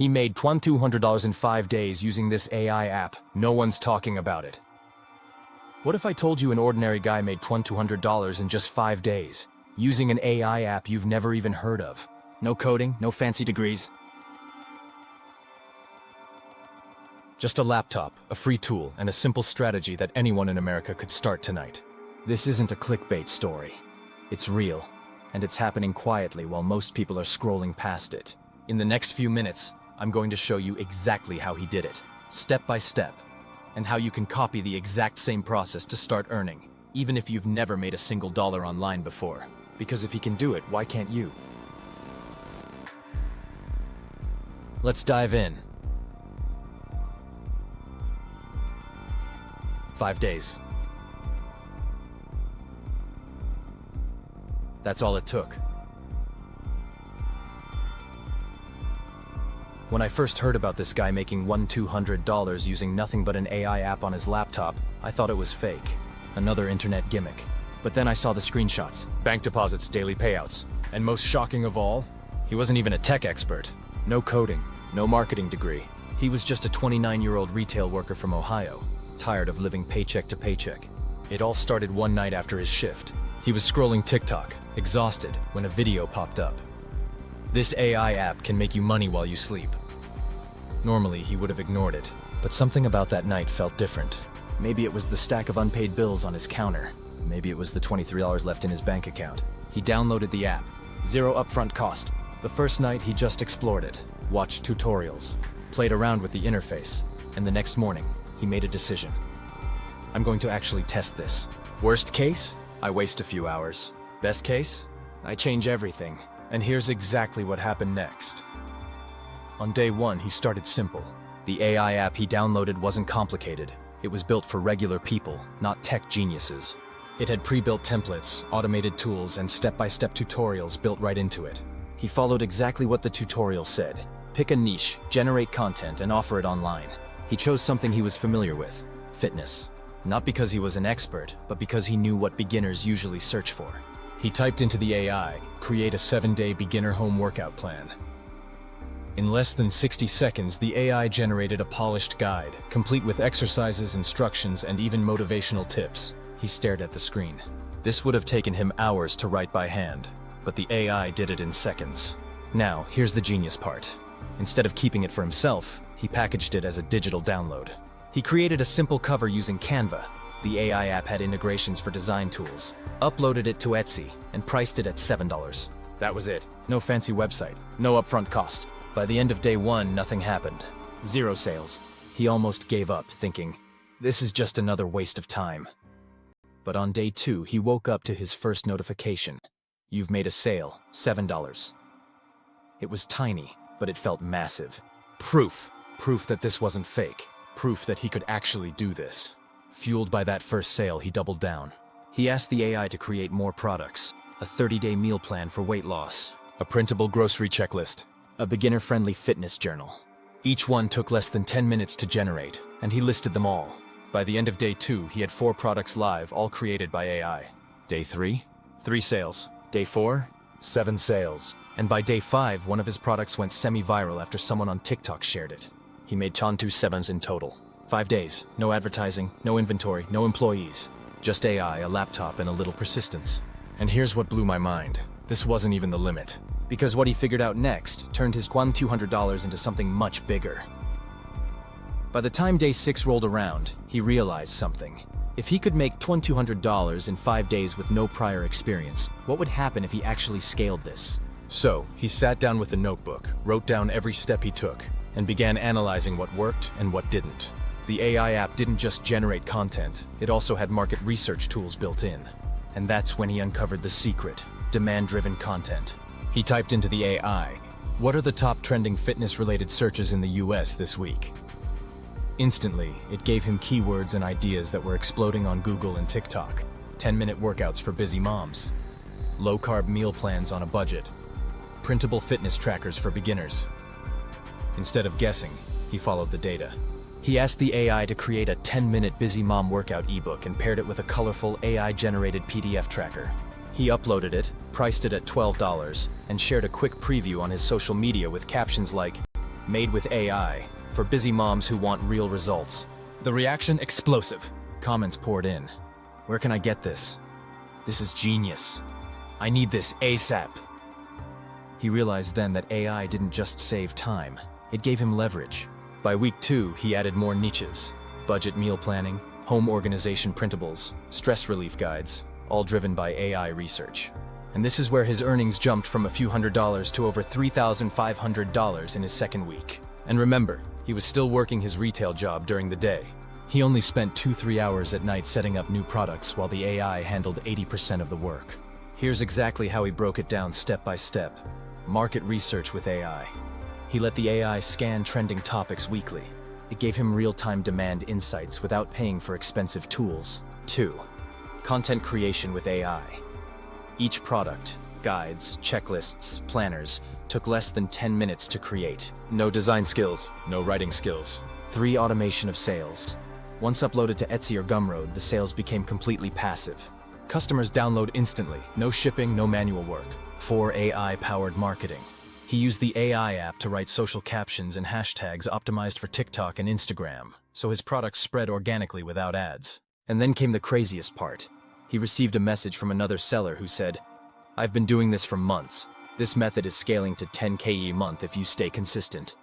He made $2,200 in 5 days using this AI app. No one's talking about it. What if I told you an ordinary guy made $2,200 in just 5 days, using an AI app you've never even heard of? No coding, no fancy degrees. Just a laptop, a free tool, and a simple strategy that anyone in America could start tonight. This isn't a clickbait story. It's real, and it's happening quietly while most people are scrolling past it. In the next few minutes, I'm going to show you exactly how he did it, step by step, and how you can copy the exact same process to start earning, even if you've never made a single dollar online before. Because if he can do it, why can't you? Let's dive in. 5 days. That's all it took. When I first heard about this guy making $200 using nothing but an AI app on his laptop, I thought it was fake. Another internet gimmick. But then I saw the screenshots, bank deposits, daily payouts. And most shocking of all, he wasn't even a tech expert. No coding, no marketing degree. He was just a 29-year-old retail worker from Ohio, tired of living paycheck to paycheck. It all started one night after his shift. He was scrolling TikTok, exhausted, when a video popped up. This AI app can make you money while you sleep. Normally, he would have ignored it, but something about that night felt different. Maybe it was the stack of unpaid bills on his counter. Maybe it was the $23 left in his bank account. He downloaded the app. Zero upfront cost. The first night, he just explored it, watched tutorials, played around with the interface, and the next morning, he made a decision. I'm going to actually test this. Worst case, I waste a few hours. Best case, I change everything. And here's exactly what happened next. On day one, he started simple. The AI app he downloaded wasn't complicated. It was built for regular people, not tech geniuses. It had pre-built templates, automated tools, and step-by-step tutorials built right into it. He followed exactly what the tutorial said. Pick a niche, generate content, and offer it online. He chose something he was familiar with, fitness. Not because he was an expert, but because he knew what beginners usually search for. He typed into the AI, create a 7-day beginner home workout plan. In less than 60 seconds, the AI generated a polished guide, complete with exercises, instructions, and even motivational tips. He stared at the screen. This would have taken him hours to write by hand, but the AI did it in seconds. Now, here's the genius part. Instead of keeping it for himself, he packaged it as a digital download. He created a simple cover using Canva. The AI app had integrations for design tools, uploaded it to Etsy, and priced it at $7. That was it. No fancy website, no upfront cost. By the end of day one, nothing happened. Zero sales. He almost gave up, thinking, this is just another waste of time. But on day two, he woke up to his first notification. You've made a sale, $7. It was tiny, but it felt massive. Proof that this wasn't fake. Proof that he could actually do this. Fueled by that first sale, he doubled down. He asked the AI to create more products, a 30-day meal plan for weight loss, a printable grocery checklist, a beginner-friendly fitness journal. Each one took less than 10 minutes to generate, and he listed them all. By the end of day 2, he had 4 products live, all created by AI. Day 3, 3 sales. Day 4, 7 sales. And by day 5, one of his products went semi-viral after someone on TikTok shared it. He made 27 in total. 5 days, no advertising, no inventory, no employees. Just AI, a laptop, and a little persistence. And here's what blew my mind. This wasn't even the limit. Because what he figured out next turned his $200 into something much bigger. By the time day 6 rolled around, he realized something. If he could make $200 in 5 days with no prior experience, what would happen if he actually scaled this? So, he sat down with a notebook, wrote down every step he took, and began analyzing what worked and what didn't. The AI app didn't just generate content, it also had market research tools built in. And that's when he uncovered the secret, demand-driven content. He typed into the AI, what are the top trending fitness-related searches in the US this week? Instantly, it gave him keywords and ideas that were exploding on Google and TikTok. 10-minute workouts for busy moms, low-carb meal plans on a budget, printable fitness trackers for beginners. Instead of guessing, he followed the data. He asked the AI to create a 10-minute busy mom workout ebook and paired it with a colorful AI-generated PDF tracker. He uploaded it, priced it at $12, and shared a quick preview on his social media with captions like, made with AI, for busy moms who want real results. The reaction explosive. Comments poured in. Where can I get this? This is genius. I need this ASAP. He realized then that AI didn't just save time, it gave him leverage. By week 2, he added more niches: budget meal planning, home organization printables, stress relief guides, all driven by AI research. And this is where his earnings jumped from a few $100s to over $3,500 in his second week. And remember, he was still working his retail job during the day. He only spent 2-3 hours at night setting up new products while the AI handled 80% of the work. Here's exactly how he broke it down step by step. Market research with AI. He let the AI scan trending topics weekly. It gave him real-time demand insights without paying for expensive tools. 2. Content creation with AI. Each product, guides, checklists, planners, took less than 10 minutes to create. No design skills, no writing skills. 3. Automation of sales. Once uploaded to Etsy or Gumroad, the sales became completely passive. Customers download instantly, no shipping, no manual work. 4. AI-powered marketing. He used the AI app to write social captions and hashtags optimized for TikTok and Instagram, so his products spread organically without ads. And then came the craziest part. He received a message from another seller who said, "I've been doing this for months. This method is scaling to 10K a month if you stay consistent."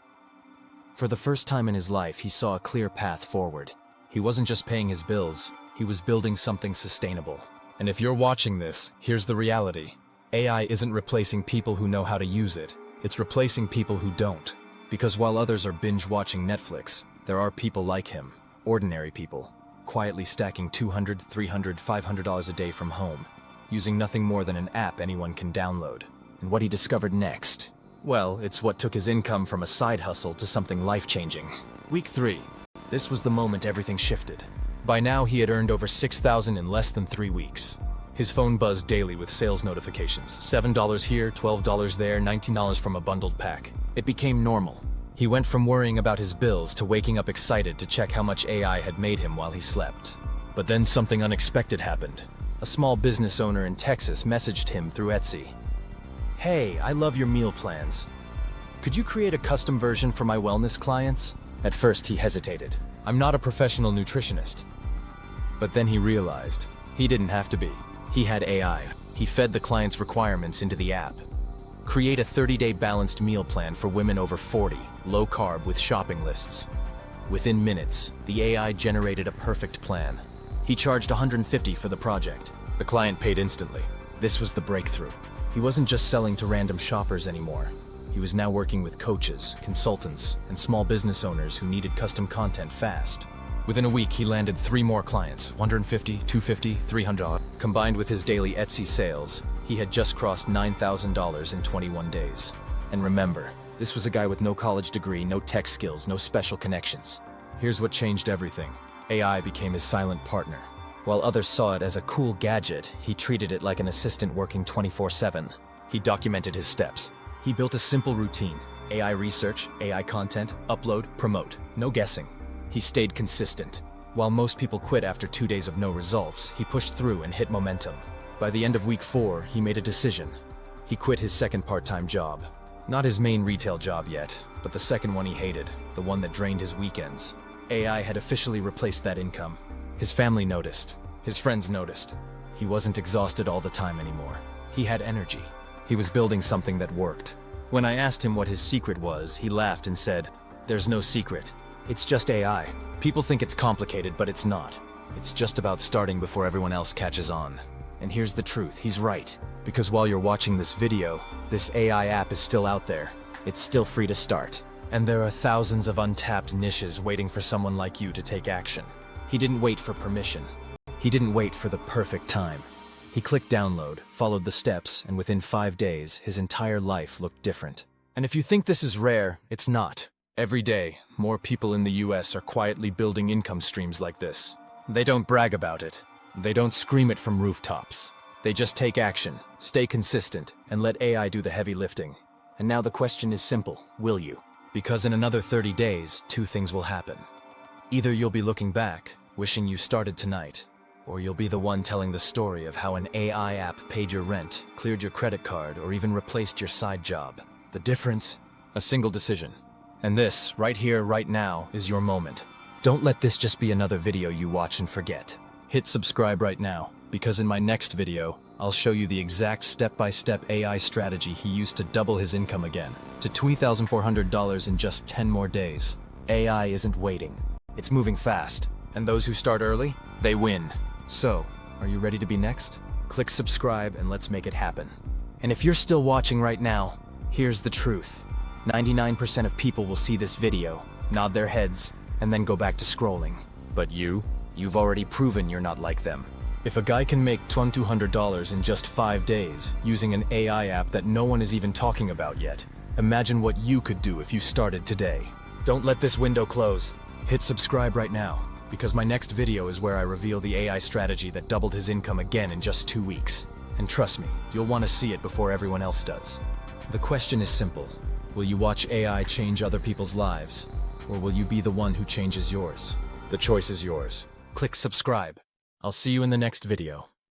For the first time in his life, he saw a clear path forward. He wasn't just paying his bills, he was building something sustainable. And if you're watching this, here's the reality. AI isn't replacing people who know how to use it. It's replacing people who don't. Because while others are binge-watching Netflix, there are people like him, ordinary people, quietly stacking $200, $300, $500 a day from home, using nothing more than an app anyone can download. And what he discovered next? Well, it's what took his income from a side hustle to something life-changing. Week 3. This was the moment everything shifted. By now, he had earned over $6,000 in less than 3 weeks. His phone buzzed daily with sales notifications. $7 here, $12 there, $19 from a bundled pack. It became normal. He went from worrying about his bills to waking up excited to check how much AI had made him while he slept. But then something unexpected happened. A small business owner in Texas messaged him through Etsy. "Hey, I love your meal plans. Could you create a custom version for my wellness clients?" At first he hesitated. "I'm not a professional nutritionist." But then he realized he didn't have to be. He had AI. He fed the client's requirements into the app. Create a 30-day balanced meal plan for women over 40, low carb with shopping lists. Within minutes, the AI generated a perfect plan. He charged $150 for the project. The client paid instantly. This was the breakthrough. He wasn't just selling to random shoppers anymore. He was now working with coaches, consultants, and small business owners who needed custom content fast. Within a week, he landed 3 more clients, $150, $250, $300. Combined with his daily Etsy sales, he had just crossed $9,000 in 21 days. And remember, this was a guy with no college degree, no tech skills, no special connections. Here's what changed everything. AI became his silent partner. While others saw it as a cool gadget, he treated it like an assistant working 24/7. He documented his steps. He built a simple routine: AI research, AI content, upload, promote. No guessing. He stayed consistent. While most people quit after 2 days of no results, he pushed through and hit momentum. By the end of week 4, he made a decision. He quit his second part-time job. Not his main retail job yet, but the second one he hated, the one that drained his weekends. AI had officially replaced that income. His family noticed. His friends noticed. He wasn't exhausted all the time anymore. He had energy. He was building something that worked. When I asked him what his secret was, he laughed and said, "There's no secret. It's just AI. People think it's complicated, but it's not. It's just about starting before everyone else catches on." And here's the truth, he's right. Because while you're watching this video, this AI app is still out there. It's still free to start. And there are thousands of untapped niches waiting for someone like you to take action. He didn't wait for permission. He didn't wait for the perfect time. He clicked download, followed the steps, and within 5 days, his entire life looked different. And if you think this is rare, it's not. Every day, more people in the US are quietly building income streams like this. They don't brag about it. They don't scream it from rooftops. They just take action, stay consistent, and let AI do the heavy lifting. And now the question is simple: will you? Because in another 30 days, 2 things will happen. Either you'll be looking back, wishing you started tonight, or you'll be the one telling the story of how an AI app paid your rent, cleared your credit card, or even replaced your side job. The difference? A single decision. And this, right here, right now, is your moment. Don't let this just be another video you watch and forget. Hit subscribe right now, because in my next video, I'll show you the exact step-by-step AI strategy he used to double his income again, to $2,400 in just 10 more days. AI isn't waiting. It's moving fast. And those who start early, they win. So, are you ready to be next? Click subscribe and let's make it happen. And if you're still watching right now, here's the truth. 99% of people will see this video, nod their heads, and then go back to scrolling. But you've already proven you're not like them. If a guy can make $2,200 in just 5 days using an AI app that no one is even talking about yet, imagine what you could do if you started today. Don't let this window close. Hit subscribe right now, because my next video is where I reveal the AI strategy that doubled his income again in just 2 weeks. And trust me, you'll want to see it before everyone else does. The question is simple. Will you watch AI change other people's lives, or will you be the one who changes yours? The choice is yours. Click subscribe. I'll see you in the next video.